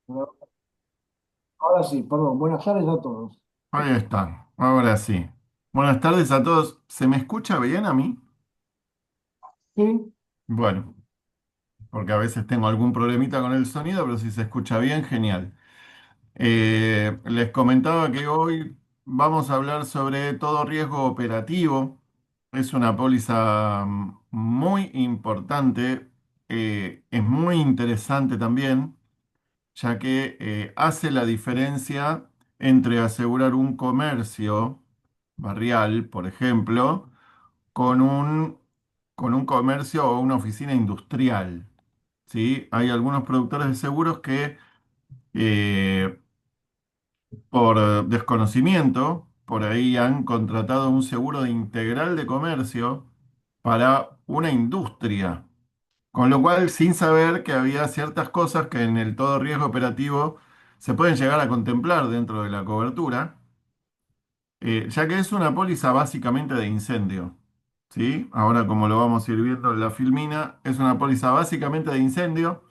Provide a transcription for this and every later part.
Pero ahora sí, perdón. Buenas tardes a todos. Ahí está, ahora sí. Buenas tardes a todos. ¿Se me escucha bien a mí? Sí, Bueno, porque a veces tengo algún problemita con el sonido, pero si se escucha bien, genial. Les comentaba que hoy vamos a hablar sobre todo riesgo operativo. Es una póliza muy importante, es muy interesante también, ya que hace la diferencia entre asegurar un comercio barrial, por ejemplo, con un comercio o una oficina industrial, ¿sí? Hay algunos productores de seguros que por desconocimiento, por ahí han contratado un seguro de integral de comercio para una industria, con lo cual sin saber que había ciertas cosas que en el todo riesgo operativo se pueden llegar a contemplar dentro de la cobertura, ya que es una póliza básicamente de incendio. ¿Sí? Ahora, como lo vamos a ir viendo en la filmina, es una póliza básicamente de incendio.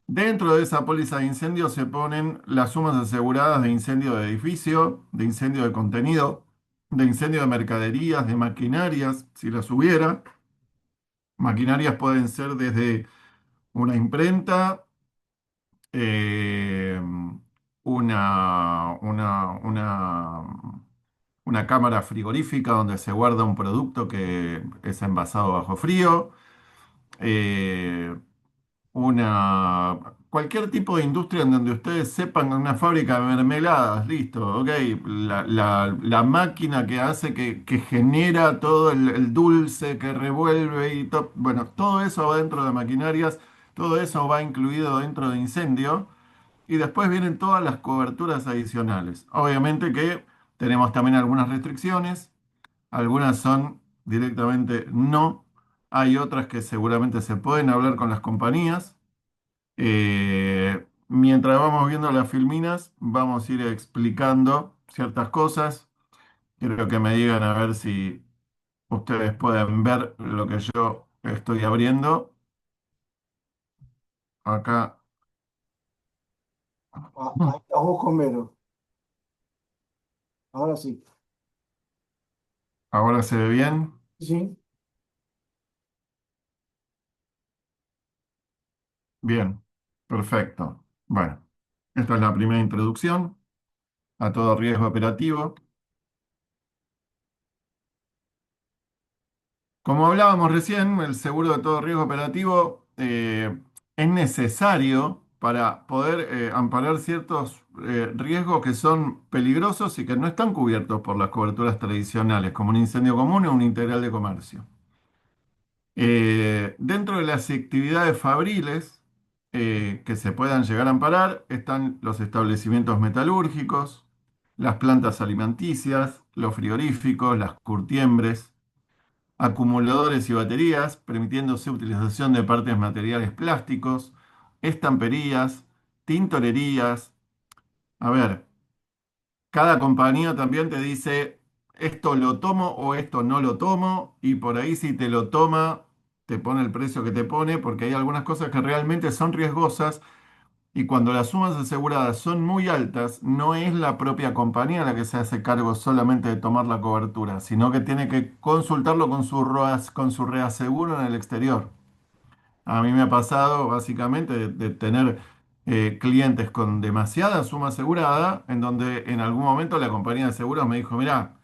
Dentro de esa póliza de incendio se ponen las sumas aseguradas de incendio de edificio, de incendio de contenido, de incendio de mercaderías, de maquinarias, si las hubiera. Maquinarias pueden ser desde una imprenta, eh, una cámara frigorífica donde se guarda un producto que es envasado bajo frío, eh, cualquier tipo de industria en donde ustedes sepan, una fábrica de mermeladas, listo, ok, la máquina que hace, que genera todo el dulce, que revuelve y todo, bueno, todo eso va dentro de maquinarias, todo eso va incluido dentro de incendio. Y después vienen todas las coberturas adicionales. Obviamente que tenemos también algunas restricciones, algunas son directamente no, hay otras que seguramente se pueden hablar con las compañías. Mientras vamos viendo las filminas, vamos a ir explicando ciertas cosas. Quiero que me digan a ver si ustedes pueden ver lo que yo estoy abriendo. Acá, ahí estás vos con Vero. Ahora sí. ahora se ve bien. Sí. Bien, perfecto. Bueno, esta es la primera introducción a todo riesgo operativo. Como hablábamos recién, el seguro de todo riesgo operativo es necesario para poder amparar ciertos riesgos que son peligrosos y que no están cubiertos por las coberturas tradicionales, como un incendio común o un integral de comercio. Dentro de las actividades fabriles que se puedan llegar a amparar están los establecimientos metalúrgicos, las plantas alimenticias, los frigoríficos, las curtiembres, acumuladores y baterías, permitiendo su utilización de partes materiales plásticos, estamperías, tintorerías. A ver, cada compañía también te dice, esto lo tomo o esto no lo tomo, y por ahí si te lo toma, te pone el precio que te pone, porque hay algunas cosas que realmente son riesgosas y cuando las sumas aseguradas son muy altas, no es la propia compañía la que se hace cargo solamente de tomar la cobertura, sino que tiene que consultarlo con su reaseguro en el exterior. A mí me ha pasado básicamente de tener clientes con demasiada suma asegurada, en donde en algún momento la compañía de seguros me dijo, mira,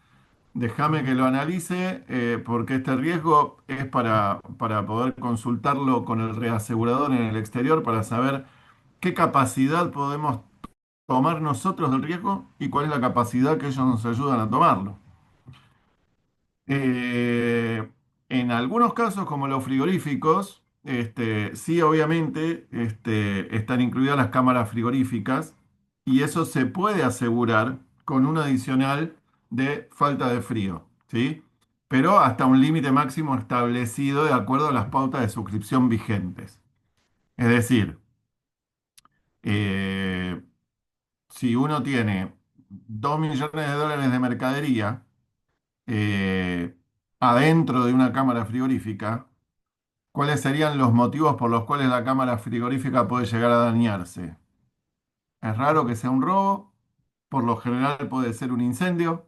déjame que lo analice porque este riesgo es para poder consultarlo con el reasegurador en el exterior para saber qué capacidad podemos tomar nosotros del riesgo y cuál es la capacidad que ellos nos ayudan a tomarlo. Eh, en algunos casos, como los frigoríficos, sí, obviamente, están incluidas las cámaras frigoríficas y eso se puede asegurar con un adicional de falta de frío, ¿sí? Pero hasta un límite máximo establecido de acuerdo a las pautas de suscripción vigentes. Es decir, eh, si uno tiene 2 millones de dólares de mercadería eh, adentro de una cámara frigorífica, ¿cuáles serían los motivos por los cuales la cámara frigorífica puede llegar a dañarse? Es raro que sea un robo, por lo general puede ser un incendio.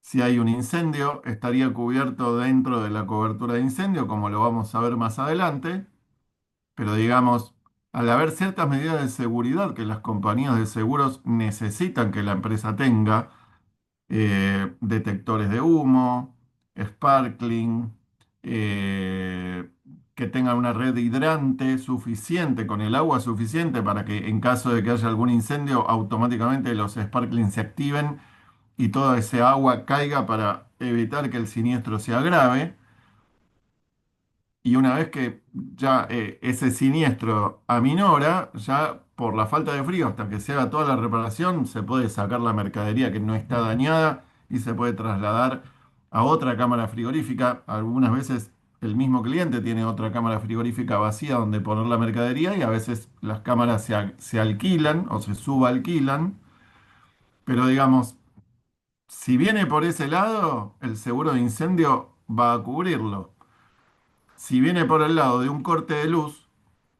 Si hay un incendio, estaría cubierto dentro de la cobertura de incendio, como lo vamos a ver más adelante. Pero digamos, al haber ciertas medidas de seguridad que las compañías de seguros necesitan que la empresa tenga, detectores de humo, sparkling, eh, que tengan una red hidrante suficiente, con el agua suficiente para que en caso de que haya algún incendio, automáticamente los sparklings se activen y toda ese agua caiga para evitar que el siniestro se agrave. Y una vez que ya ese siniestro aminora, ya por la falta de frío, hasta que se haga toda la reparación, se puede sacar la mercadería que no está dañada y se puede trasladar a otra cámara frigorífica. Algunas veces el mismo cliente tiene otra cámara frigorífica vacía donde poner la mercadería y a veces las cámaras se alquilan o se subalquilan. Pero digamos, si viene por ese lado, el seguro de incendio va a cubrirlo. Si viene por el lado de un corte de luz,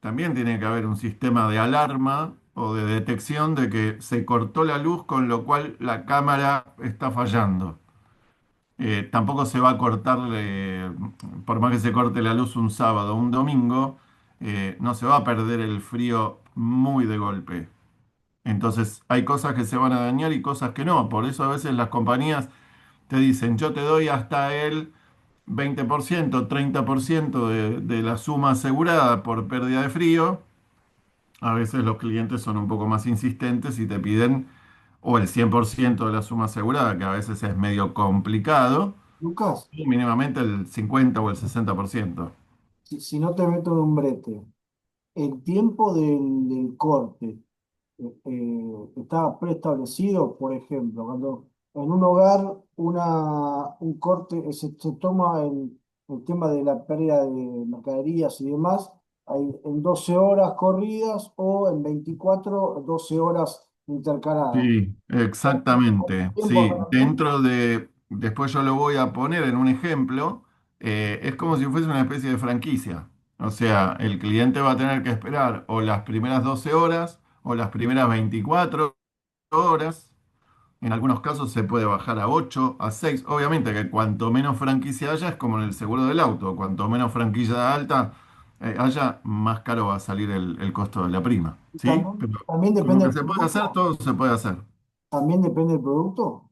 también tiene que haber un sistema de alarma o de detección de que se cortó la luz, con lo cual la cámara está fallando. Tampoco se va a cortar, por más que se corte la luz un sábado o un domingo, no se va a perder el frío muy de golpe. Entonces hay cosas que se van a dañar y cosas que no. Por eso a veces las compañías te dicen, yo te doy hasta el 20%, 30% de la suma asegurada por pérdida de frío. A veces los clientes son un poco más insistentes y te piden o el 100% de la suma asegurada, que a veces es medio complicado, Lucas, y mínimamente el 50 o el 60%. si no te meto en un brete, el tiempo del corte está preestablecido, por ejemplo, cuando en un hogar un corte se toma el tema de la pérdida de mercaderías y demás, hay en 12 horas corridas o en 24 12 horas intercaladas. Sí, exactamente. Sí, Tiempo, después yo lo voy a poner en un ejemplo, es como si fuese una especie de franquicia. O sea, el cliente va a tener que esperar o las primeras 12 horas o las primeras 24 horas. En algunos casos se puede bajar a 8, a 6. Obviamente que cuanto menos franquicia haya, es como en el seguro del auto. Cuanto menos franquicia alta haya, más caro va a salir el costo de la prima. ¿Sí? Pero también con lo depende que del se puede hacer, producto. todo se puede hacer. También depende del producto.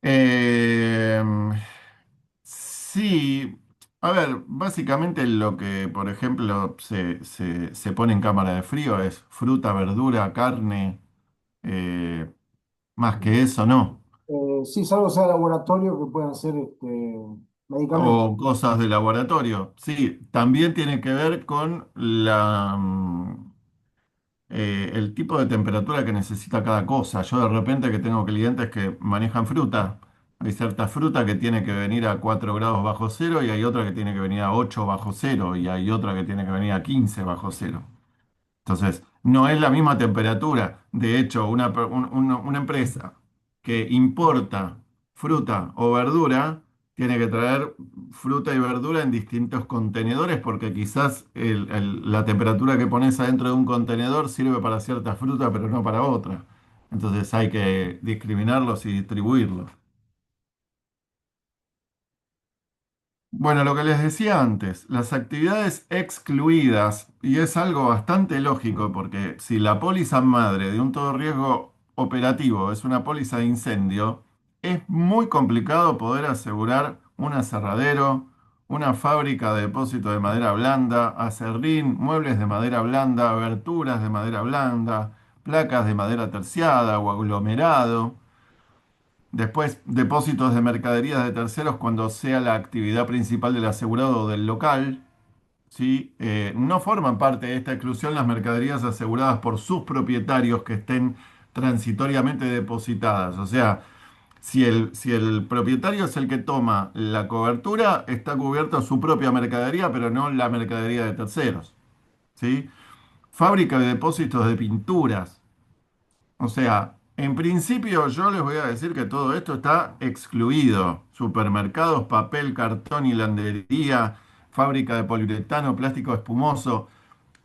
Eh, sí, a ver, básicamente lo que, por ejemplo, se pone en cámara de frío es fruta, verdura, carne, eh, más que eso, no. Sí, salvo sea laboratorio que puedan ser medicamentos. O cosas de laboratorio. Sí, también tiene que ver con el tipo de temperatura que necesita cada cosa. Yo de repente que tengo clientes que manejan fruta. Hay cierta fruta que tiene que venir a 4 grados bajo cero y hay otra que tiene que venir a 8 bajo cero y hay otra que tiene que venir a 15 bajo cero. Entonces, no es la misma temperatura. De hecho, una empresa que importa fruta o verdura tiene que traer fruta y verdura en distintos contenedores porque quizás la temperatura que pones adentro de un contenedor sirve para cierta fruta, pero no para otra. Entonces hay que discriminarlos y distribuirlos. Bueno, lo que les decía antes, las actividades excluidas, y es algo bastante lógico porque si la póliza madre de un todo riesgo operativo es una póliza de incendio, es muy complicado poder asegurar un aserradero, una fábrica de depósito de madera blanda, aserrín, muebles de madera blanda, aberturas de madera blanda, placas de madera terciada o aglomerado. Después, depósitos de mercaderías de terceros cuando sea la actividad principal del asegurado o del local. ¿Sí? No forman parte de esta exclusión las mercaderías aseguradas por sus propietarios que estén transitoriamente depositadas. O sea, si el propietario es el que toma la cobertura, está cubierta su propia mercadería, pero no la mercadería de terceros. ¿Sí? Fábrica de depósitos de pinturas. O sea, en principio yo les voy a decir que todo esto está excluido. Supermercados, papel, cartón, hilandería, fábrica de poliuretano, plástico espumoso.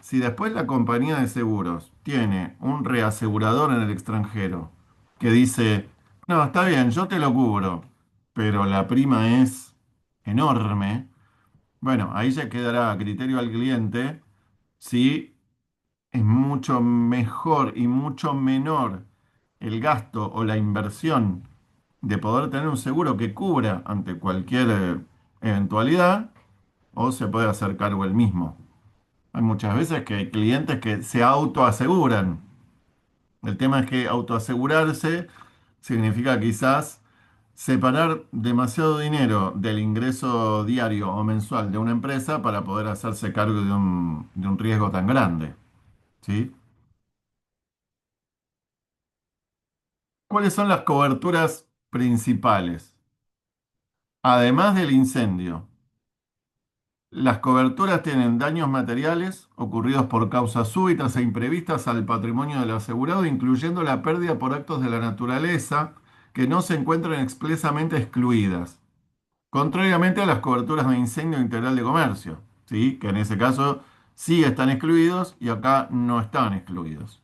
si después la compañía de seguros tiene un reasegurador en el extranjero que dice, no, está bien, yo te lo cubro, pero la prima es enorme, bueno, ahí ya quedará a criterio al cliente si es mucho mejor y mucho menor el gasto o la inversión de poder tener un seguro que cubra ante cualquier eventualidad o se puede hacer cargo él mismo. Hay muchas veces que hay clientes que se autoaseguran. El tema es que autoasegurarse significa quizás separar demasiado dinero del ingreso diario o mensual de una empresa para poder hacerse cargo de un riesgo tan grande, ¿sí? ¿Cuáles son las coberturas principales? Además del incendio, las coberturas tienen daños materiales ocurridos por causas súbitas e imprevistas al patrimonio del asegurado, incluyendo la pérdida por actos de la naturaleza que no se encuentran expresamente excluidas, contrariamente a las coberturas de incendio integral de comercio, ¿sí? Que en ese caso sí están excluidos y acá no están excluidos.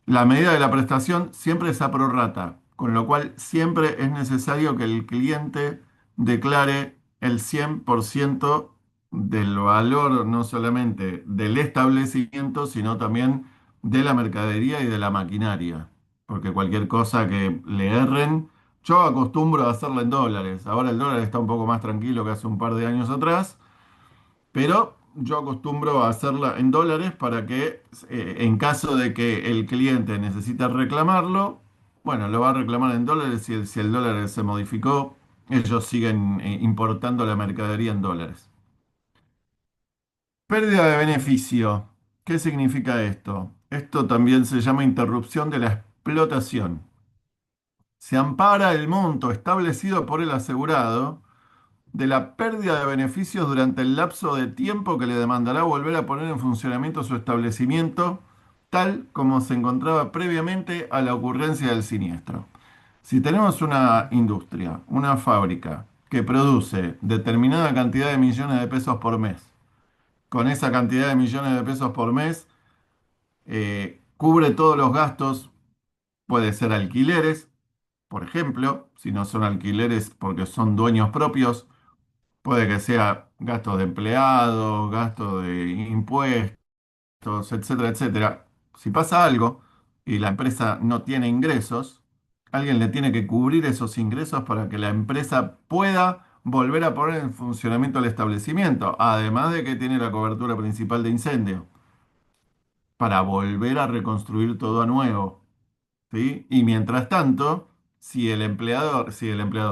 La medida de la prestación siempre es a prorrata, con lo cual siempre es necesario que el cliente declare el 100% del valor, no solamente del establecimiento, sino también de la mercadería y de la maquinaria. Porque cualquier cosa que le erren, yo acostumbro a hacerla en dólares. Ahora el dólar está un poco más tranquilo que hace un par de años atrás, pero yo acostumbro a hacerla en dólares para que en caso de que el cliente necesite reclamarlo, bueno, lo va a reclamar en dólares si el dólar se modificó, ellos siguen importando la mercadería en dólares. Pérdida de beneficio. ¿Qué significa esto? Esto también se llama interrupción de la explotación. Se ampara el monto establecido por el asegurado de la pérdida de beneficios durante el lapso de tiempo que le demandará volver a poner en funcionamiento su establecimiento, tal como se encontraba previamente a la ocurrencia del siniestro. Si tenemos una industria, una fábrica que produce determinada cantidad de millones de pesos por mes, con esa cantidad de millones de pesos por mes, cubre todos los gastos, puede ser alquileres, por ejemplo, si no son alquileres porque son dueños propios, puede que sea gastos de empleados, gastos de impuestos, etcétera, etcétera. Si pasa algo y la empresa no tiene ingresos, alguien le tiene que cubrir esos ingresos para que la empresa pueda volver a poner en funcionamiento el establecimiento, además de que tiene la cobertura principal de incendio, para volver a reconstruir todo a nuevo. ¿Sí? Y mientras tanto,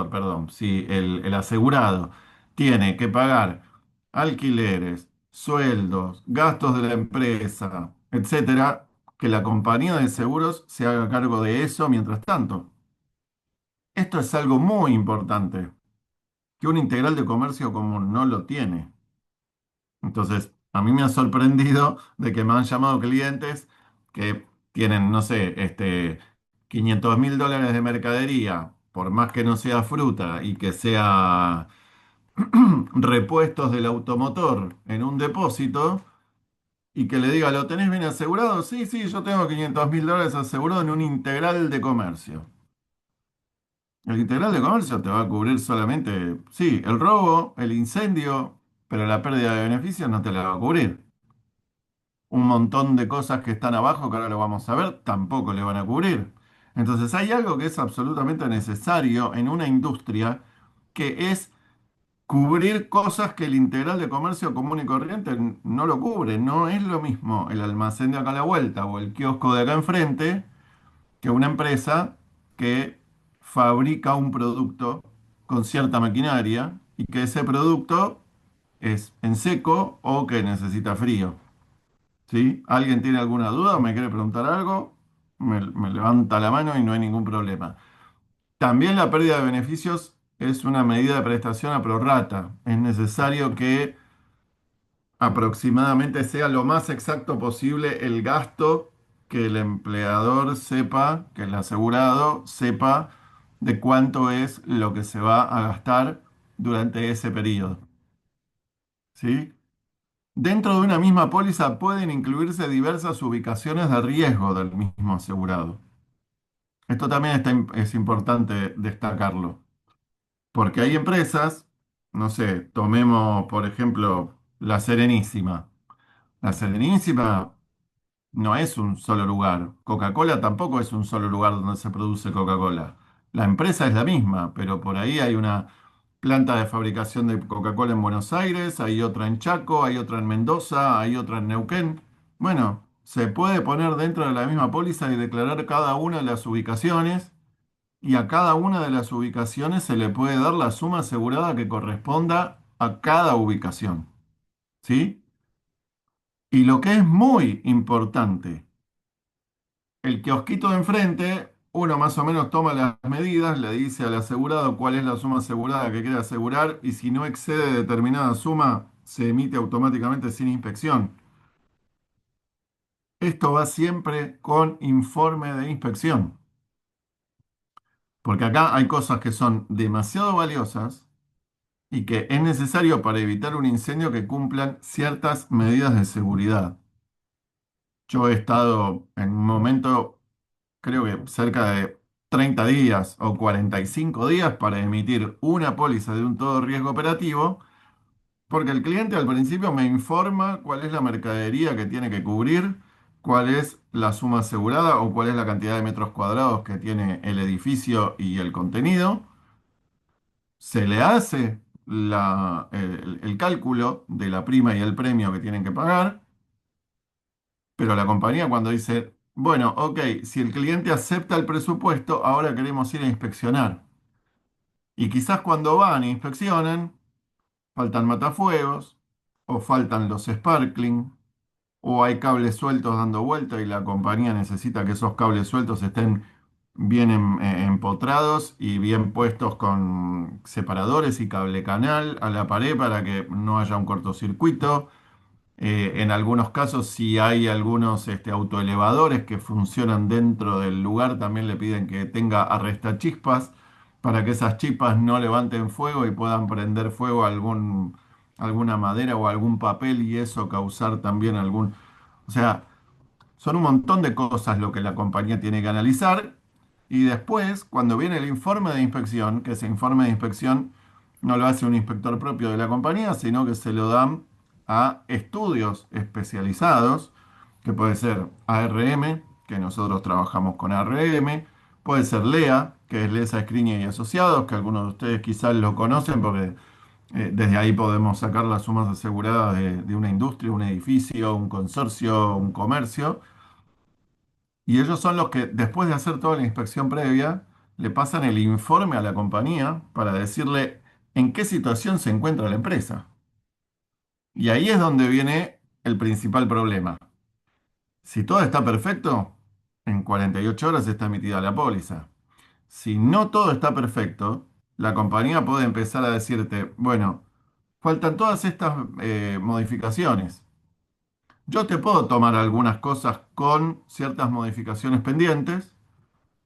perdón, si el asegurado tiene que pagar alquileres, sueldos, gastos de la empresa, etcétera, que la compañía de seguros se haga cargo de eso mientras tanto. Esto es algo muy importante, que un integral de comercio común no lo tiene. Entonces, a mí me ha sorprendido de que me han llamado clientes que tienen, no sé, 500.000 dólares de mercadería, por más que no sea fruta y que sea repuestos del automotor en un depósito, y que le diga, ¿lo tenés bien asegurado? Sí, sí, yo tengo 500.000 dólares asegurado en un integral de comercio. El integral de comercio te va a cubrir solamente, sí, el robo, el incendio, pero la pérdida de beneficios no te la va a cubrir. Un montón de cosas que están abajo, que ahora lo vamos a ver, tampoco le van a cubrir. Entonces hay algo que es absolutamente necesario en una industria, que es cubrir cosas que el integral de comercio común y corriente no lo cubre. No es lo mismo el almacén de acá a la vuelta o el kiosco de acá enfrente que una empresa que fabrica un producto con cierta maquinaria y que ese producto es en seco o que necesita frío. ¿Sí? ¿Alguien tiene alguna duda o me quiere preguntar algo? Me levanta la mano y no hay ningún problema. También la pérdida de beneficios es una medida de prestación a prorrata. Es necesario que aproximadamente sea lo más exacto posible el gasto, que el empleador sepa, que el asegurado sepa de cuánto es lo que se va a gastar durante ese periodo. ¿Sí? Dentro de una misma póliza pueden incluirse diversas ubicaciones de riesgo del mismo asegurado. Esto también es importante destacarlo, porque hay empresas, no sé, tomemos por ejemplo La Serenísima. La Serenísima no es un solo lugar. Coca-Cola tampoco es un solo lugar donde se produce Coca-Cola. La empresa es la misma, pero por ahí hay una planta de fabricación de Coca-Cola en Buenos Aires, hay otra en Chaco, hay otra en Mendoza, hay otra en Neuquén. Bueno, se puede poner dentro de la misma póliza y declarar cada una de las ubicaciones y a cada una de las ubicaciones se le puede dar la suma asegurada que corresponda a cada ubicación. ¿Sí? Y lo que es muy importante, el kiosquito de enfrente, uno más o menos toma las medidas, le dice al asegurado cuál es la suma asegurada que quiere asegurar y si no excede determinada suma, se emite automáticamente sin inspección. Esto va siempre con informe de inspección, porque acá hay cosas que son demasiado valiosas y que es necesario para evitar un incendio que cumplan ciertas medidas de seguridad. Yo he estado en un momento, creo que cerca de 30 días o 45 días para emitir una póliza de un todo riesgo operativo, porque el cliente al principio me informa cuál es la mercadería que tiene que cubrir, cuál es la suma asegurada o cuál es la cantidad de metros cuadrados que tiene el edificio y el contenido. Se le hace el cálculo de la prima y el premio que tienen que pagar. Pero la compañía cuando dice, bueno, ok, si el cliente acepta el presupuesto, ahora queremos ir a inspeccionar. Y quizás cuando van e inspeccionan, faltan matafuegos, o faltan los sparkling, o hay cables sueltos dando vuelta y la compañía necesita que esos cables sueltos estén bien empotrados y bien puestos con separadores y cable canal a la pared para que no haya un cortocircuito. En algunos casos, si hay algunos autoelevadores que funcionan dentro del lugar, también le piden que tenga arrestachispas para que esas chispas no levanten fuego y puedan prender fuego a alguna madera o algún papel y eso causar también algún... O sea, son un montón de cosas lo que la compañía tiene que analizar y después, cuando viene el informe de inspección, que ese informe de inspección no lo hace un inspector propio de la compañía, sino que se lo dan a estudios especializados, que puede ser ARM, que nosotros trabajamos con ARM, puede ser LEA, que es Lesa Escriña y Asociados, que algunos de ustedes quizás lo conocen porque desde ahí podemos sacar las sumas aseguradas de una industria, un edificio, un consorcio, un comercio. Y ellos son los que, después de hacer toda la inspección previa, le pasan el informe a la compañía para decirle en qué situación se encuentra la empresa. Y ahí es donde viene el principal problema. Si todo está perfecto, en 48 horas está emitida la póliza. Si no todo está perfecto, la compañía puede empezar a decirte, bueno, faltan todas estas modificaciones. Yo te puedo tomar algunas cosas con ciertas modificaciones pendientes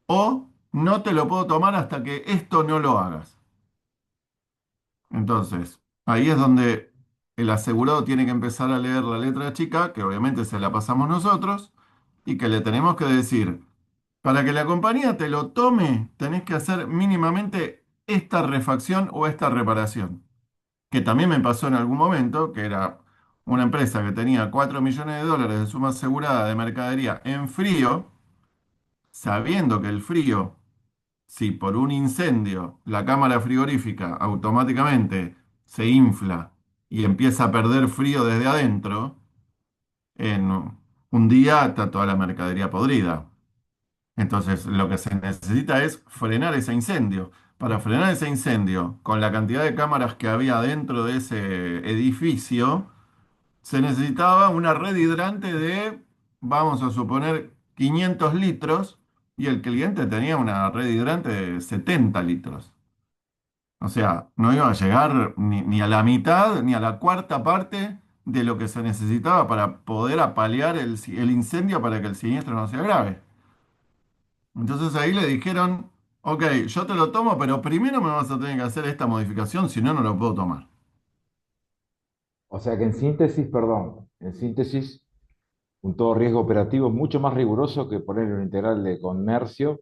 o no te lo puedo tomar hasta que esto no lo hagas. Entonces, ahí es donde el asegurado tiene que empezar a leer la letra chica, que obviamente se la pasamos nosotros, y que le tenemos que decir, para que la compañía te lo tome, tenés que hacer mínimamente esta refacción o esta reparación. Que también me pasó en algún momento, que era una empresa que tenía 4 millones de dólares de suma asegurada de mercadería en frío, sabiendo que el frío, si por un incendio la cámara frigorífica automáticamente se infla y empieza a perder frío desde adentro, en un día está toda la mercadería podrida. Entonces, lo que se necesita es frenar ese incendio. Para frenar ese incendio, con la cantidad de cámaras que había dentro de ese edificio, se necesitaba una red hidrante de, vamos a suponer, 500 litros y el cliente tenía una red hidrante de 70 litros. O sea, no iba a llegar ni a la mitad ni a la cuarta parte de lo que se necesitaba para poder apalear el incendio para que el siniestro no sea grave. Entonces ahí le dijeron, ok, yo te lo tomo, pero primero me vas a tener que hacer esta modificación, si no, no lo puedo tomar. O sea que en síntesis, perdón, en síntesis, un todo riesgo operativo mucho más riguroso que poner un integral de comercio,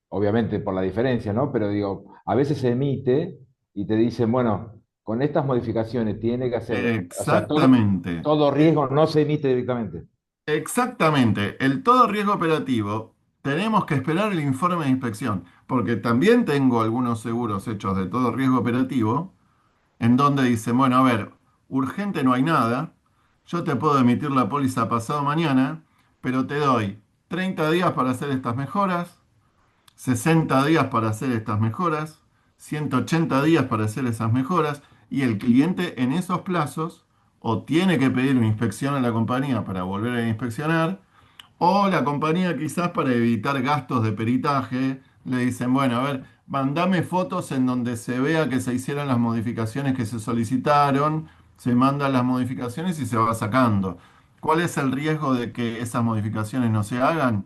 obviamente por la diferencia, ¿no? Pero digo, a veces se emite y te dicen, bueno, con estas modificaciones tiene que hacer, o sea, Exactamente. todo riesgo no se emite directamente. Exactamente. El todo riesgo operativo, tenemos que esperar el informe de inspección, porque también tengo algunos seguros hechos de todo riesgo operativo, en donde dicen, bueno, a ver, urgente no hay nada, yo te puedo emitir la póliza pasado mañana, pero te doy 30 días para hacer estas mejoras, 60 días para hacer estas mejoras, 180 días para hacer esas mejoras, y el cliente en esos plazos o tiene que pedir una inspección a la compañía para volver a inspeccionar, o la compañía quizás para evitar gastos de peritaje, le dicen, bueno, a ver, mandame fotos en donde se vea que se hicieron las modificaciones que se solicitaron, se mandan las modificaciones y se va sacando. ¿Cuál es el riesgo de que esas modificaciones no se hagan?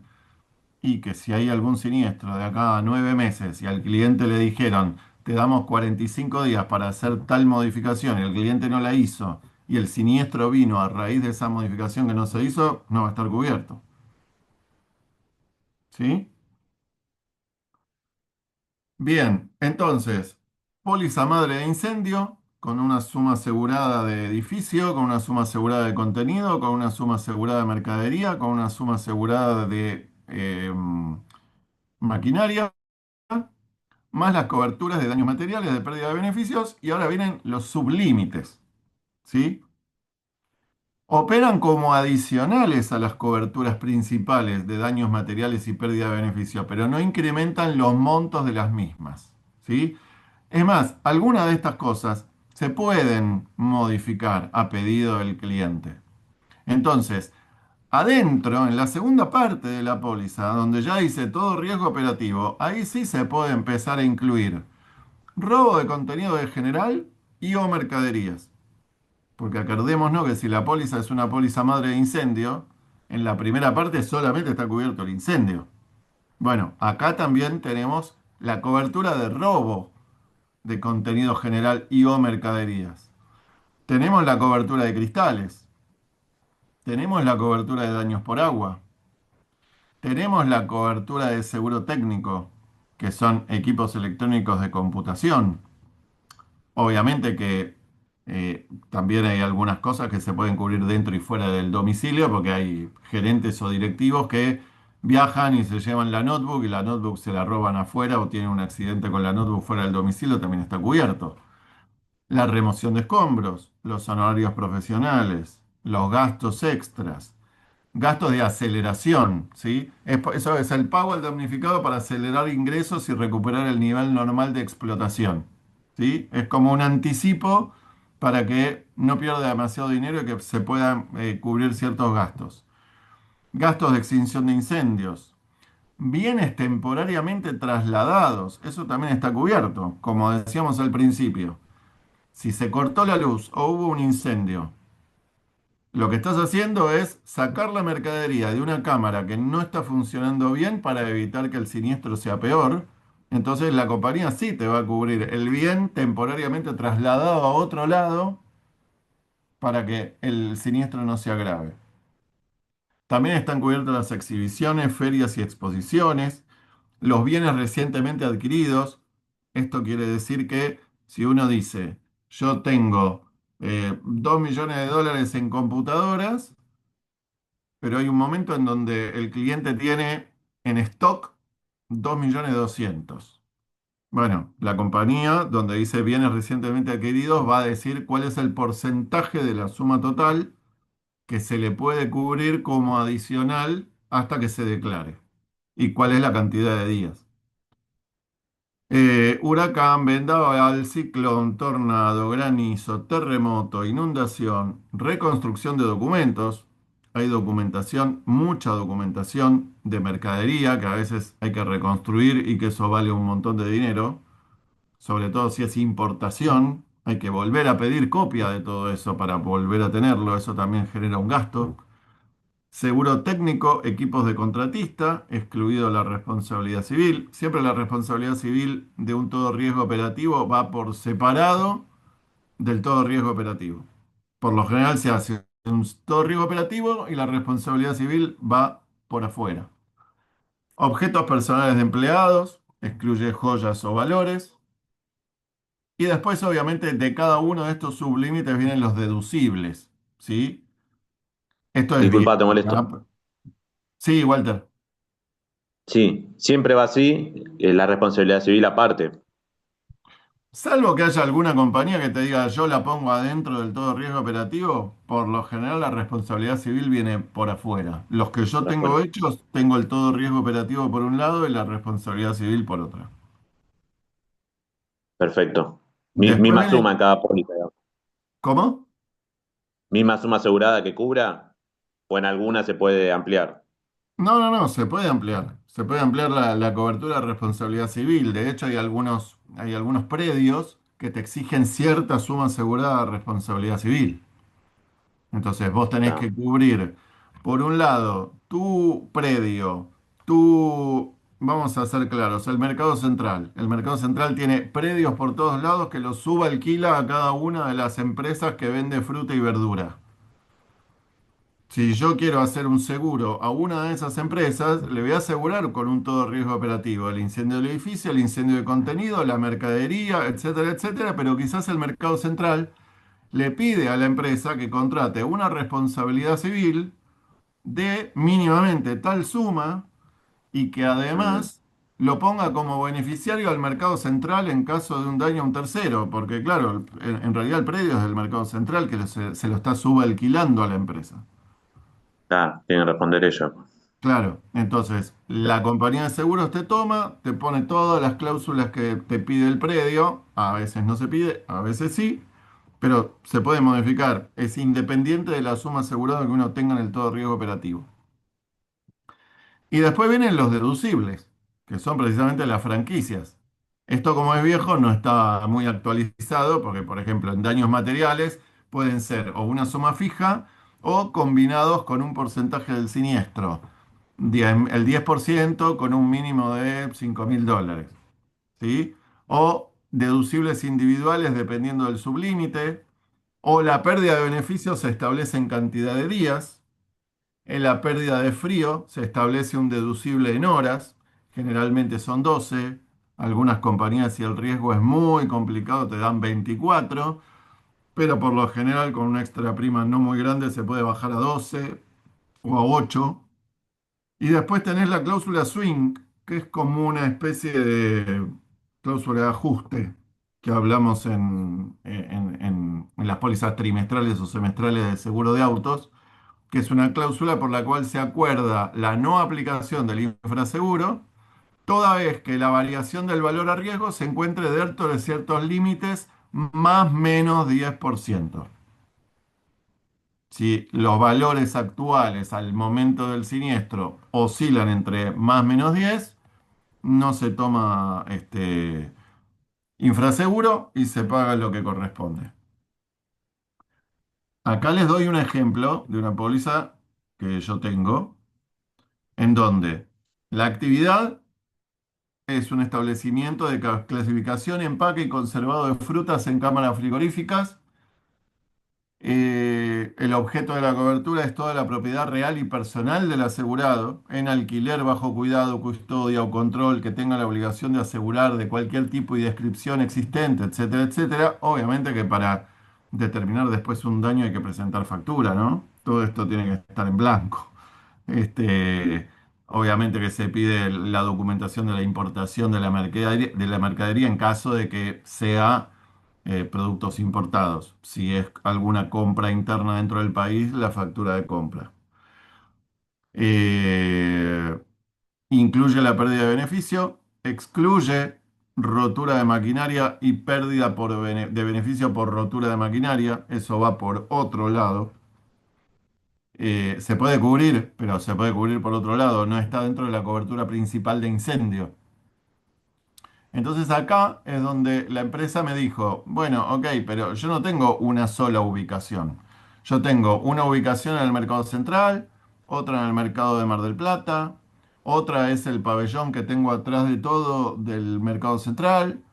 Y que si hay algún siniestro de acá a 9 meses y al cliente le dijeron, te damos 45 días para hacer tal modificación y el cliente no la hizo y el siniestro vino a raíz de esa modificación que no se hizo, no va a estar cubierto. ¿Sí? Bien, entonces, póliza madre de incendio con una suma asegurada de edificio, con una suma asegurada de contenido, con una suma asegurada de mercadería, con una suma asegurada de maquinaria, más las coberturas de daños materiales, de pérdida de beneficios, y ahora vienen los sublímites, ¿sí? Operan como adicionales a las coberturas principales de daños materiales y pérdida de beneficios, pero no incrementan los montos de las mismas, ¿sí? Es más, algunas de estas cosas se pueden modificar a pedido del cliente. Entonces, adentro, en la segunda parte de la póliza, donde ya dice todo riesgo operativo, ahí sí se puede empezar a incluir robo de contenido de general y o mercaderías. Porque acordémonos que si la póliza es una póliza madre de incendio, en la primera parte solamente está cubierto el incendio. Bueno, acá también tenemos la cobertura de robo de contenido general y o mercaderías. Tenemos la cobertura de cristales. Tenemos la cobertura de daños por agua. Tenemos la cobertura de seguro técnico, que son equipos electrónicos de computación. Obviamente que también hay algunas cosas que se pueden cubrir dentro y fuera del domicilio, porque hay gerentes o directivos que viajan y se llevan la notebook y la notebook se la roban afuera o tienen un accidente con la notebook fuera del domicilio, también está cubierto. La remoción de escombros, los honorarios profesionales, los gastos extras, gastos de aceleración, ¿sí? Eso es el pago al damnificado para acelerar ingresos y recuperar el nivel normal de explotación, ¿sí? Es como un anticipo para que no pierda demasiado dinero y que se puedan cubrir ciertos gastos. Gastos de extinción de incendios. Bienes temporariamente trasladados, eso también está cubierto, como decíamos al principio. Si se cortó la luz o hubo un incendio, lo que estás haciendo es sacar la mercadería de una cámara que no está funcionando bien para evitar que el siniestro sea peor. Entonces la compañía sí te va a cubrir el bien temporariamente trasladado a otro lado para que el siniestro no se agrave. También están cubiertas las exhibiciones, ferias y exposiciones, los bienes recientemente adquiridos. Esto quiere decir que si uno dice, yo tengo 2 millones de dólares en computadoras, pero hay un momento en donde el cliente tiene en stock 2.200.000. Bueno, la compañía, donde dice bienes recientemente adquiridos, va a decir cuál es el porcentaje de la suma total que se le puede cubrir como adicional hasta que se declare y cuál es la cantidad de días. Huracán, vendaval, ciclón, tornado, granizo, terremoto, inundación, reconstrucción de documentos. Hay documentación, mucha documentación de mercadería que a veces hay que reconstruir y que eso vale un montón de dinero, sobre todo si es importación. Hay que volver a pedir copia de todo eso para volver a tenerlo, eso también genera un gasto. Seguro técnico, equipos de contratista, excluido la responsabilidad civil. Siempre la responsabilidad civil de un todo riesgo operativo va por separado del todo riesgo operativo. Por lo general se hace un todo riesgo operativo y la responsabilidad civil va por afuera. Objetos personales de empleados, excluye joyas o valores. Y después, obviamente, de cada uno de estos sublímites vienen los deducibles, ¿sí? Esto es bien. Disculpa, te molesto. ¿Ah? Sí, Walter. Sí, siempre va así, la responsabilidad civil aparte. Salvo que haya alguna compañía que te diga yo la pongo adentro del todo riesgo operativo, por lo general la responsabilidad civil viene por afuera. Los que yo Por afuera. tengo hechos, tengo el todo riesgo operativo por un lado y la responsabilidad civil por otra. Perfecto. Después Misma viene, suma en cada póliza, digamos. ¿cómo? Misma suma asegurada que cubra, o en alguna se puede ampliar. No, no, no, se puede ampliar. Se puede ampliar la cobertura de responsabilidad civil. De hecho, hay algunos predios que te exigen cierta suma asegurada de responsabilidad civil. Entonces, vos tenés Claro. que cubrir, por un lado, tu predio, vamos a ser claros, el mercado central. El mercado central tiene predios por todos lados que los subalquila a cada una de las empresas que vende fruta y verdura. Si yo quiero hacer un seguro a una de esas empresas, le voy a asegurar con un todo riesgo operativo el incendio del edificio, el incendio de contenido, la mercadería, etcétera, etcétera, pero quizás el mercado central le pide a la empresa que contrate una responsabilidad civil de mínimamente tal suma y que Mm, además lo ponga como beneficiario al mercado central en caso de un daño a un tercero, porque claro, en realidad el predio es del mercado central que se lo está subalquilando a la empresa. claro, tienen que responder ellos. Claro, entonces la compañía de seguros te toma, te pone todas las cláusulas que te pide el predio, a veces no se pide, a veces sí, pero se puede modificar, es independiente de la suma asegurada que uno tenga en el todo riesgo operativo. Y después vienen los deducibles, que son precisamente las franquicias. Esto como es viejo no está muy actualizado porque, por ejemplo, en daños materiales pueden ser o una suma fija o combinados con un porcentaje del siniestro. El 10% con un mínimo de $5.000, ¿sí? O deducibles individuales dependiendo del sublímite. O la pérdida de beneficios se establece en cantidad de días. En la pérdida de frío se establece un deducible en horas, generalmente son 12. Algunas compañías, si el riesgo es muy complicado, te dan 24, pero por lo general con una extra prima no muy grande se puede bajar a 12 o a 8. Y después tenés la cláusula swing, que es como una especie de cláusula de ajuste que hablamos en las pólizas trimestrales o semestrales de seguro de autos, que es una cláusula por la cual se acuerda la no aplicación del infraseguro toda vez que la variación del valor a riesgo se encuentre dentro de ciertos límites más menos 10%. Si los valores actuales al momento del siniestro oscilan entre más menos 10, no se toma infraseguro y se paga lo que corresponde. Acá les doy un ejemplo de una póliza que yo tengo, en donde la actividad es un establecimiento de clasificación, empaque y conservado de frutas en cámaras frigoríficas. El objeto de la cobertura es toda la propiedad real y personal del asegurado, en alquiler bajo cuidado, custodia o control que tenga la obligación de asegurar de cualquier tipo y descripción existente, etcétera, etcétera. Obviamente que para determinar después un daño hay que presentar factura, ¿no? Todo esto tiene que estar en blanco. Este, obviamente que se pide la documentación de la importación de la mercadería en caso de que sea productos importados. Si es alguna compra interna dentro del país, la factura de compra. Eh, Incluye la pérdida de beneficio, excluye rotura de maquinaria y pérdida de beneficio por rotura de maquinaria. Eso va por otro lado. Se puede cubrir, pero se puede cubrir por otro lado. No está dentro de la cobertura principal de incendio. Entonces acá es donde la empresa me dijo, bueno, ok, pero yo no tengo una sola ubicación. Yo tengo una ubicación en el mercado central, otra en el mercado de Mar del Plata, otra es el pabellón que tengo atrás de todo del mercado central,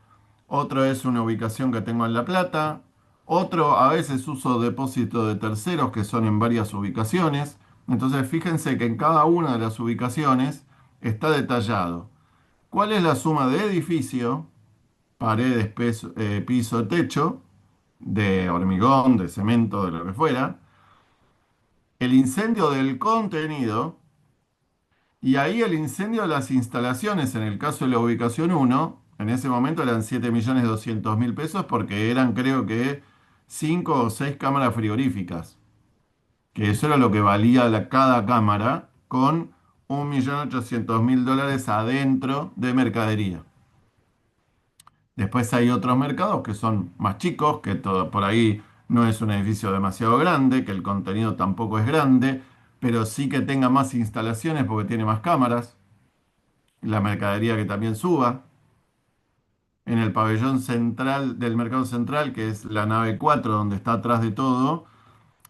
otra es una ubicación que tengo en La Plata, Otro, a veces uso depósito de terceros que son en varias ubicaciones. Entonces, fíjense que en cada una de las ubicaciones está detallado cuál es la suma de edificio, paredes, piso, techo, de hormigón, de cemento, de lo que fuera, el incendio del contenido y ahí el incendio de las instalaciones. En el caso de la ubicación uno, en ese momento eran 7.200.000 pesos porque eran, creo que, 5 o 6 cámaras frigoríficas, que eso era lo que valía cada cámara con 1.800.000 dólares adentro de mercadería. Después hay otros mercados que son más chicos, que todo, por ahí no es un edificio demasiado grande, que el contenido tampoco es grande, pero sí que tenga más instalaciones porque tiene más cámaras, la mercadería que también suba. En el pabellón central del mercado central, que es la nave 4 donde está atrás de todo,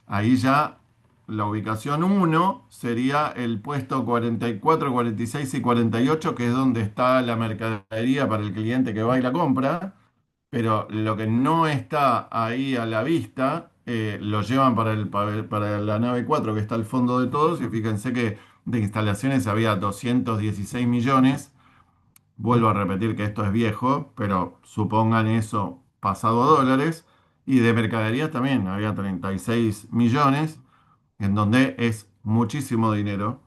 ahí ya la ubicación uno sería el puesto 44, 46 y 48, que es donde está la mercadería para el cliente que va y la compra. Pero lo que no está ahí a la vista, lo llevan para la nave 4 que está al fondo de todos, y fíjense que de instalaciones había 216 millones. Vuelvo a repetir que esto es viejo, pero supongan eso pasado a dólares. Y de mercaderías también había 36 millones, en donde es muchísimo dinero.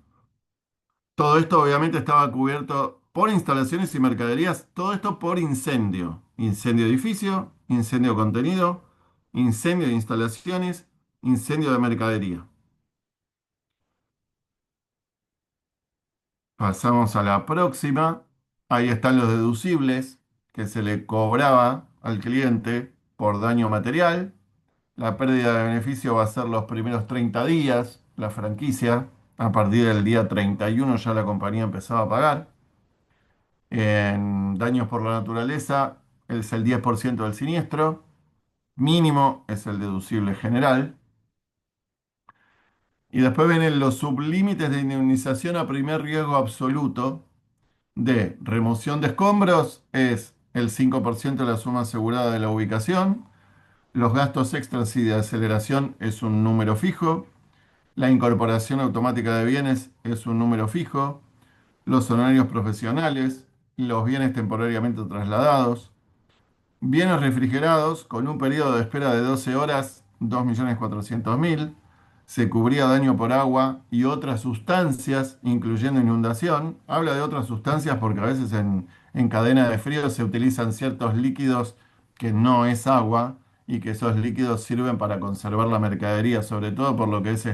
Todo esto obviamente estaba cubierto por instalaciones y mercaderías, todo esto por incendio. Incendio de edificio, incendio de contenido, incendio de instalaciones, incendio de mercadería. Pasamos a la próxima. Ahí están los deducibles que se le cobraba al cliente por daño material. La pérdida de beneficio va a ser los primeros 30 días, la franquicia. A partir del día 31 ya la compañía empezaba a pagar. En daños por la naturaleza es el 10% del siniestro, mínimo es el deducible general. Y después vienen los sublímites de indemnización a primer riesgo absoluto de remoción de escombros, es el 5% de la suma asegurada de la ubicación. Los gastos extras y de aceleración es un número fijo. La incorporación automática de bienes es un número fijo. Los honorarios profesionales, los bienes temporariamente trasladados. Bienes refrigerados, con un periodo de espera de 12 horas, 2.400.000. Se cubría daño por agua y otras sustancias, incluyendo inundación. Habla de otras sustancias porque a veces en cadena de frío se utilizan ciertos líquidos que no es agua y que esos líquidos sirven para conservar la mercadería, sobre todo por lo que es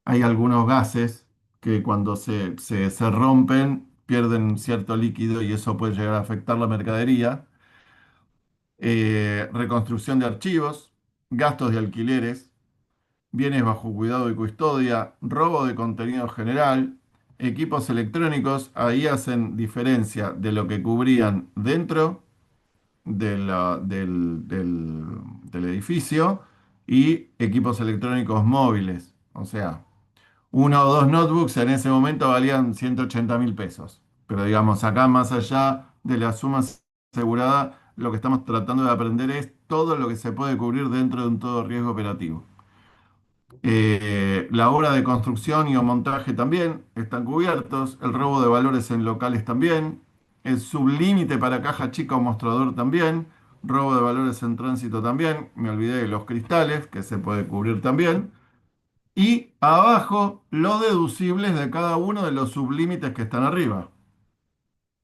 hay algunos gases que cuando se rompen pierden cierto líquido y eso puede llegar a afectar la mercadería. Reconstrucción de archivos, gastos de alquileres, bienes bajo cuidado y custodia, robo de contenido general, equipos electrónicos. Ahí hacen diferencia de lo que cubrían dentro del edificio y equipos electrónicos móviles. O sea, uno o dos notebooks en ese momento valían 180.000 pesos. Pero digamos, acá más allá de la suma asegurada, lo que estamos tratando de aprender es todo lo que se puede cubrir dentro de un todo riesgo operativo. La obra de construcción y o montaje también están cubiertos. El robo de valores en locales también. El sublímite para caja chica o mostrador también. Robo de valores en tránsito también. Me olvidé de los cristales, que se puede cubrir también. Y abajo los deducibles de cada uno de los sublímites que están arriba.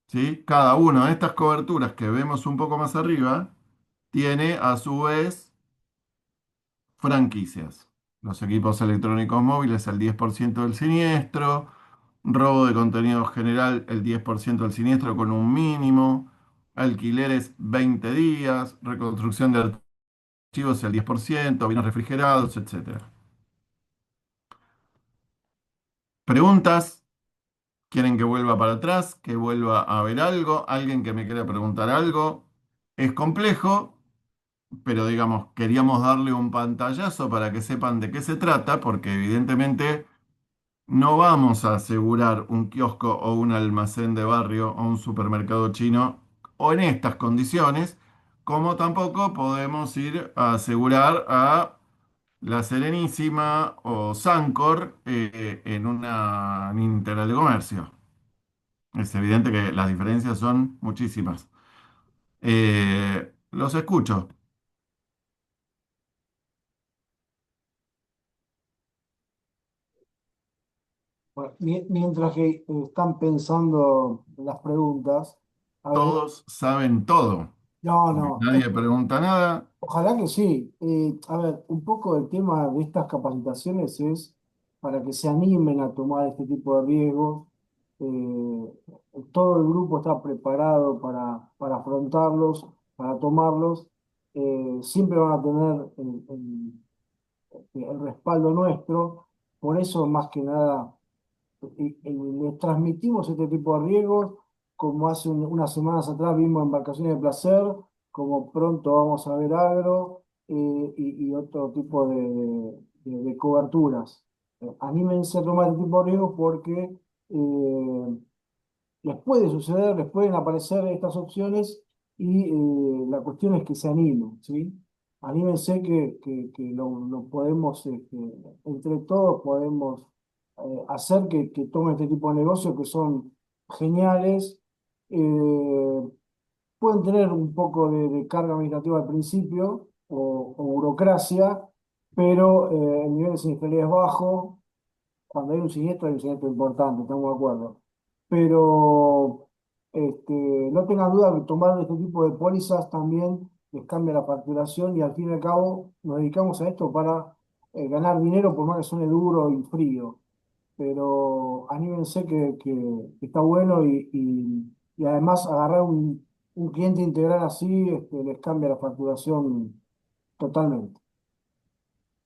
¿Sí? Cada una de estas coberturas que vemos un poco más arriba tiene a su vez franquicias. Los equipos electrónicos móviles, el 10% del siniestro. Robo de contenido general, el 10% del siniestro con un mínimo. Alquileres, 20 días. Reconstrucción de archivos, el 10%. Bienes refrigerados, etcétera. ¿Preguntas? ¿Quieren que vuelva para atrás? ¿Que vuelva a ver algo? ¿Alguien que me quiera preguntar algo? Es complejo, pero digamos, queríamos darle un pantallazo para que sepan de qué se trata, porque evidentemente no vamos a asegurar un kiosco o un almacén de barrio o un supermercado chino o en estas condiciones como tampoco podemos ir a asegurar a La Serenísima o Sancor en una Integral de Comercio. Es evidente que las diferencias son muchísimas. Los escucho. Bueno, mientras que están pensando las preguntas, a ver, Todos saben todo, no, porque no, nadie pregunta nada. ojalá que sí. A ver, un poco el tema de estas capacitaciones es para que se animen a tomar este tipo de riesgos. Eh, Todo el grupo está preparado para afrontarlos, para tomarlos. Siempre van a tener el respaldo nuestro. Por eso, más que nada, les transmitimos este tipo de riesgos, como hace unas semanas atrás vimos embarcaciones de placer, como pronto vamos a ver agro, y otro tipo de coberturas. Anímense a tomar este tipo de riesgos porque les puede suceder, les pueden aparecer estas opciones y la cuestión es que se animen, ¿sí? Anímense que lo podemos, entre todos podemos hacer que tomen este tipo de negocios que son geniales. Eh, Pueden tener un poco de carga administrativa al principio o burocracia, pero el nivel de siniestralidad es bajo. Cuando hay un siniestro importante, estamos de acuerdo. Pero no tengan duda que tomar este tipo de pólizas también les cambia la facturación y al fin y al cabo nos dedicamos a esto para ganar dinero por más que suene duro y frío. Pero anímense que está bueno y además agarrar un cliente integral así les cambia la facturación totalmente.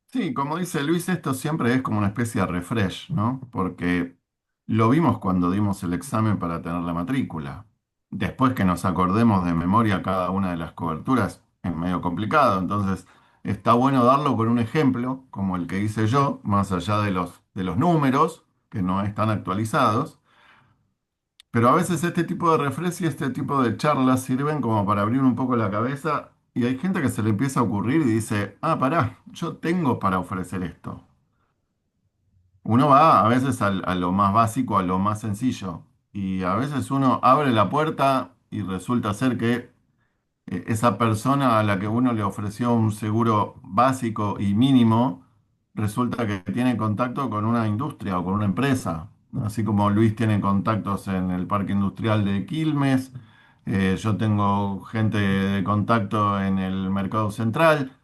Sí, como dice Luis, esto siempre es como una especie de refresh, ¿no? Porque lo vimos cuando dimos el examen para tener la matrícula. Después que nos acordemos de memoria cada una de las coberturas, es medio complicado. Entonces, está bueno darlo con un ejemplo, como el que hice yo, más allá de los números, que no están actualizados. Pero a veces este tipo de refresh y este tipo de charlas sirven como para abrir un poco la cabeza y hay gente que se le empieza a ocurrir y dice, ah, pará, yo tengo para ofrecer esto. Uno va a veces a lo más básico, a lo más sencillo y a veces uno abre la puerta y resulta ser que esa persona a la que uno le ofreció un seguro básico y mínimo, resulta que tiene contacto con una industria o con una empresa. Así como Luis tiene contactos en el Parque Industrial de Quilmes, yo tengo gente de contacto en el Mercado Central.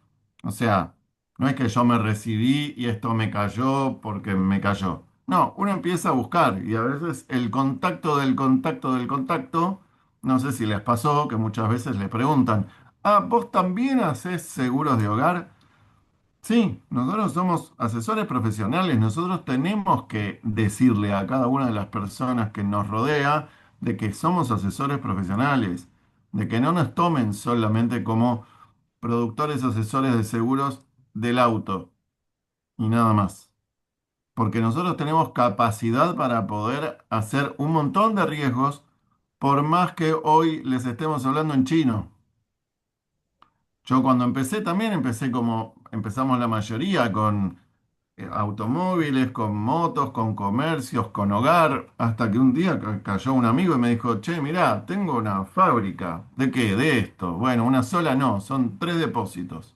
O sea, no es que yo me recibí y esto me cayó porque me cayó. No, uno empieza a buscar y a veces el contacto del contacto del contacto, no sé si les pasó que muchas veces le preguntan, ah, ¿vos también haces seguros de hogar? Sí, nosotros somos asesores profesionales, nosotros tenemos que decirle a cada una de las personas que nos rodea de que somos asesores profesionales, de que no nos tomen solamente como productores asesores de seguros del auto y nada más. Porque nosotros tenemos capacidad para poder hacer un montón de riesgos, por más que hoy les estemos hablando en chino. Yo cuando empecé también empecé como empezamos la mayoría con automóviles, con motos, con comercios, con hogar, hasta que un día cayó un amigo y me dijo, che, mirá, tengo una fábrica. ¿De qué? De esto. Bueno, una sola no, son tres depósitos.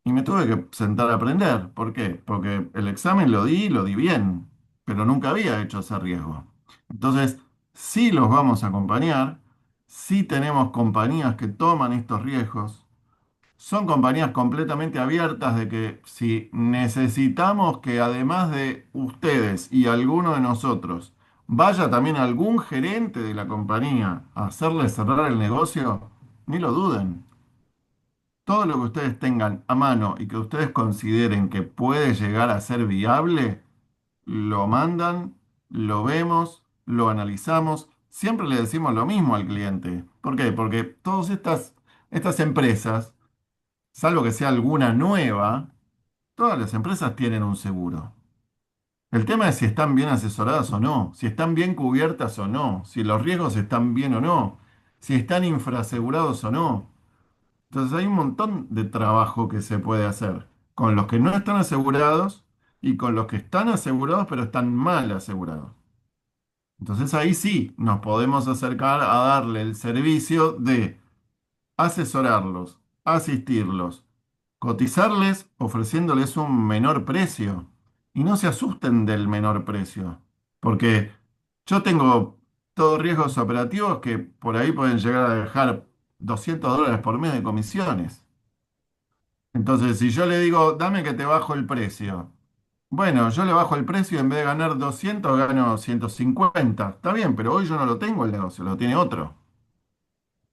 Y me tuve que sentar a aprender. ¿Por qué? Porque el examen lo di bien, pero nunca había hecho ese riesgo. Entonces, sí los vamos a acompañar, sí tenemos compañías que toman estos riesgos. Son compañías completamente abiertas de que si necesitamos que además de ustedes y alguno de nosotros, vaya también algún gerente de la compañía a hacerle cerrar el negocio, ni lo duden. Todo lo que ustedes tengan a mano y que ustedes consideren que puede llegar a ser viable, lo mandan, lo vemos, lo analizamos. Siempre le decimos lo mismo al cliente. ¿Por qué? Porque todas estas empresas, salvo que sea alguna nueva, todas las empresas tienen un seguro. El tema es si están bien asesoradas o no, si están bien cubiertas o no, si los riesgos están bien o no, si están infrasegurados o no. Entonces hay un montón de trabajo que se puede hacer con los que no están asegurados y con los que están asegurados pero están mal asegurados. Entonces ahí sí nos podemos acercar a darle el servicio de asesorarlos, asistirlos, cotizarles ofreciéndoles un menor precio. Y no se asusten del menor precio, porque yo tengo todos riesgos operativos que por ahí pueden llegar a dejar $200 por mes de comisiones. Entonces, si yo le digo, dame que te bajo el precio. Bueno, yo le bajo el precio y en vez de ganar 200 gano 150. Está bien, pero hoy yo no lo tengo el negocio, lo tiene otro.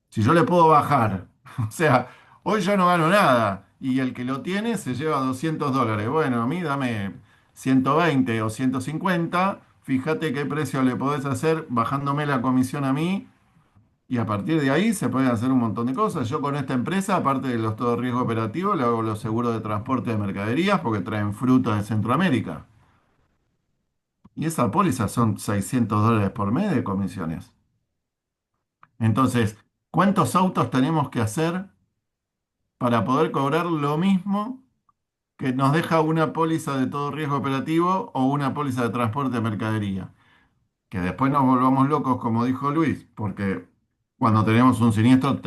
Si yo le puedo bajar, o sea, hoy yo no gano nada y el que lo tiene se lleva $200. Bueno, a mí dame 120 o 150, fíjate qué precio le podés hacer bajándome la comisión a mí y a partir de ahí se pueden hacer un montón de cosas. Yo con esta empresa, aparte de los todo riesgo operativo, le hago los seguros de transporte de mercaderías porque traen fruta de Centroamérica. Y esa póliza son $600 por mes de comisiones. Entonces, ¿cuántos autos tenemos que hacer para poder cobrar lo mismo que nos deja una póliza de todo riesgo operativo o una póliza de transporte de mercadería? Que después nos volvamos locos, como dijo Luis, porque cuando tenemos un siniestro,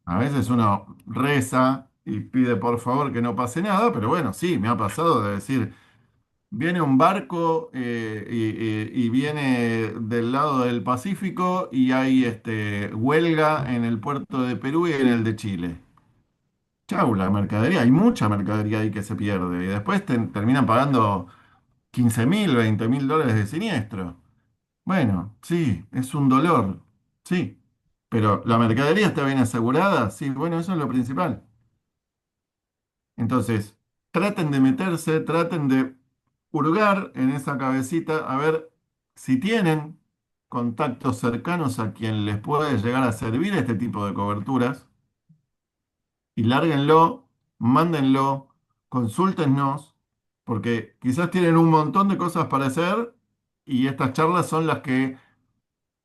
a veces uno reza y pide por favor que no pase nada, pero bueno, sí, me ha pasado de decir, viene un barco y viene del lado del Pacífico y hay huelga en el puerto de Perú y en el de Chile. Chau, la mercadería, hay mucha mercadería ahí que se pierde y después terminan pagando 15.000, $20.000 de siniestro. Bueno, sí, es un dolor, sí, pero la mercadería está bien asegurada, sí, bueno, eso es lo principal. Entonces, traten de meterse, traten de hurgar en esa cabecita a ver si tienen contactos cercanos a quien les puede llegar a servir este tipo de coberturas y lárguenlo, mándenlo, consúltennos, porque quizás tienen un montón de cosas para hacer y estas charlas son las que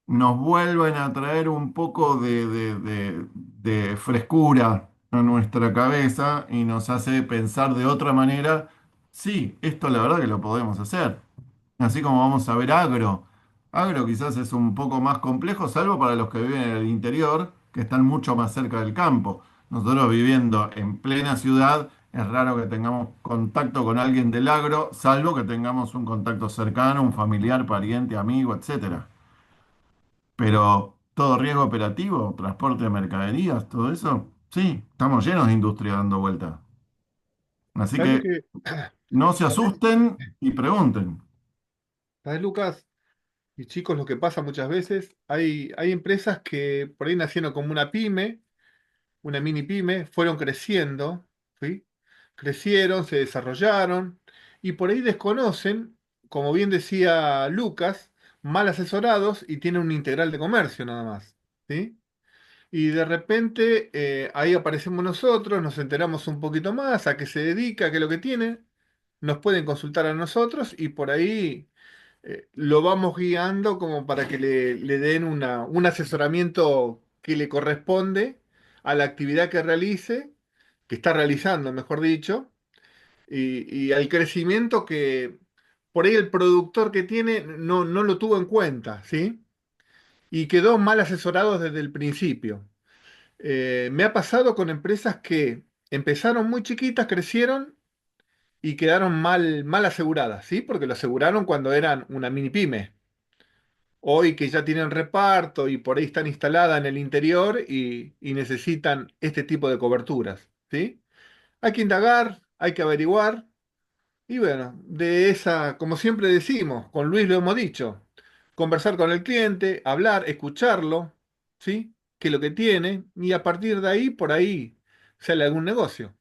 nos vuelven a traer un poco de frescura a nuestra cabeza y nos hace pensar de otra manera, sí, esto la verdad que lo podemos hacer. Así como vamos a ver agro. Agro quizás es un poco más complejo, salvo para los que viven en el interior, que están mucho más cerca del campo. Nosotros viviendo en plena ciudad, es raro que tengamos contacto con alguien del agro, salvo que tengamos un contacto cercano, un familiar, pariente, amigo, etcétera. Pero todo riesgo operativo, transporte de mercaderías, todo eso, sí, estamos llenos de industria dando vuelta. Así ¿Sabes lo que que, no se sabes, asusten y pregunten. sabes, Lucas? Y chicos, lo que pasa muchas veces, hay empresas que por ahí nacieron como una pyme, una mini pyme, fueron creciendo, ¿sí? Crecieron, se desarrollaron y por ahí desconocen, como bien decía Lucas, mal asesorados y tienen un integral de comercio nada más, ¿sí? Y de repente ahí aparecemos nosotros, nos enteramos un poquito más a qué se dedica, qué es lo que tiene, nos pueden consultar a nosotros y por ahí lo vamos guiando como para que le den un asesoramiento que le corresponde a la actividad que realice, que está realizando, mejor dicho, y al crecimiento que por ahí el productor que tiene no lo tuvo en cuenta, ¿sí? Y quedó mal asesorado desde el principio. Me ha pasado con empresas que empezaron muy chiquitas, crecieron y quedaron mal aseguradas, ¿sí? Porque lo aseguraron cuando eran una mini pyme. Hoy que ya tienen reparto y por ahí están instaladas en el interior y necesitan este tipo de coberturas, ¿sí? Hay que indagar, hay que averiguar y bueno, de esa, como siempre decimos, con Luis lo hemos dicho, conversar con el cliente, hablar, escucharlo, ¿sí? ¿Qué es lo que tiene? Y a partir de ahí, por ahí sale algún negocio.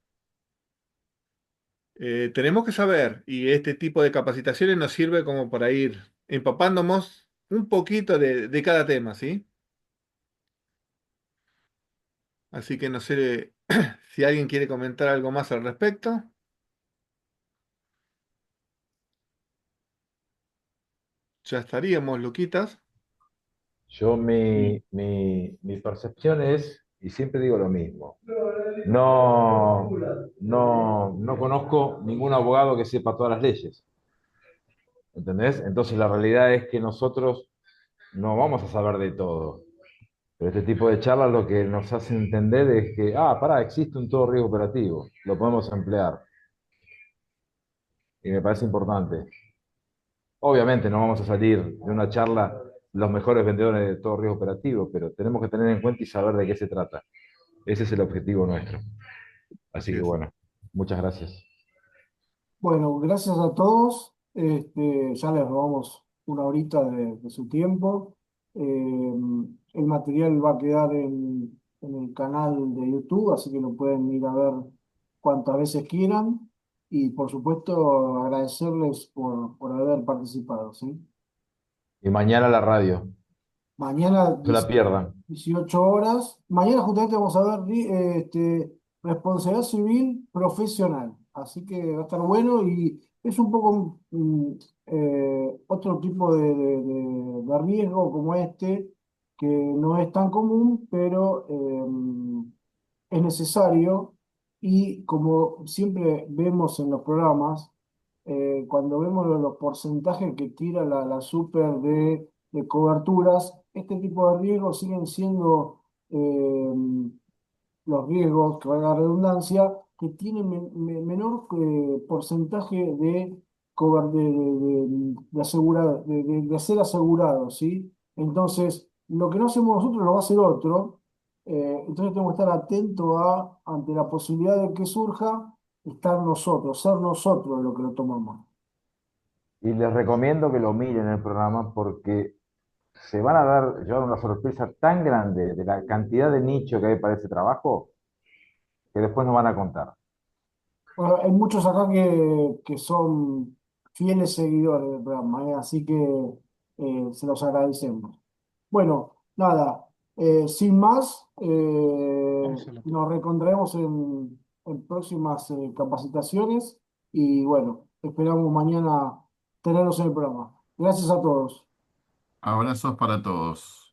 Tenemos que saber, y este tipo de capacitaciones nos sirve como para ir empapándonos un poquito de cada tema, ¿sí? Así que no sé si alguien quiere comentar algo más al respecto. Ya estaríamos, Luquitas. Yo mi percepción es, y siempre digo lo mismo, no, no conozco ningún abogado que sepa todas las leyes, ¿entendés? Entonces la realidad es que nosotros no vamos a saber de todo. Pero este tipo de charlas lo que nos hace entender es que, pará, existe un todo riesgo operativo, lo podemos emplear. Y me parece importante. Obviamente no vamos a salir de una charla los mejores vendedores de todo riesgo operativo, pero tenemos que tener en cuenta y saber de qué se trata. Ese es el objetivo nuestro. Así Así que es. bueno, muchas gracias. Bueno, gracias a todos. Ya les robamos una horita de su tiempo. El material va a quedar en el canal de YouTube, así que lo pueden ir a ver cuantas veces quieran. Y por supuesto, agradecerles por haber participado, ¿sí? Y mañana la radio, Mañana no se la pierdan. 18 horas. Mañana justamente vamos a ver responsabilidad civil profesional. Así que va a estar bueno y es un poco otro tipo de riesgo como este, que no es tan común, pero es necesario. Y como siempre vemos en los programas, cuando vemos los porcentajes que tira la super de coberturas, este tipo de riesgos siguen siendo los riesgos, que valga la redundancia, que tienen menor porcentaje de, de ser asegurados, ¿sí? Entonces, lo que no hacemos nosotros lo va a hacer otro. Entonces tenemos que estar atentos ante la posibilidad de que surja, estar nosotros, ser nosotros lo que lo tomamos. Y les recomiendo que lo miren el programa porque se van a llevar una sorpresa tan grande de la cantidad de nicho que hay para ese trabajo que después nos van a contar. Bueno, hay muchos acá que son fieles seguidores del programa, así que se los agradecemos. Bueno, nada, sin más, Vamos a la nos reencontraremos en próximas capacitaciones y bueno, esperamos mañana tenerlos en el programa. Gracias a todos. Abrazos para todos.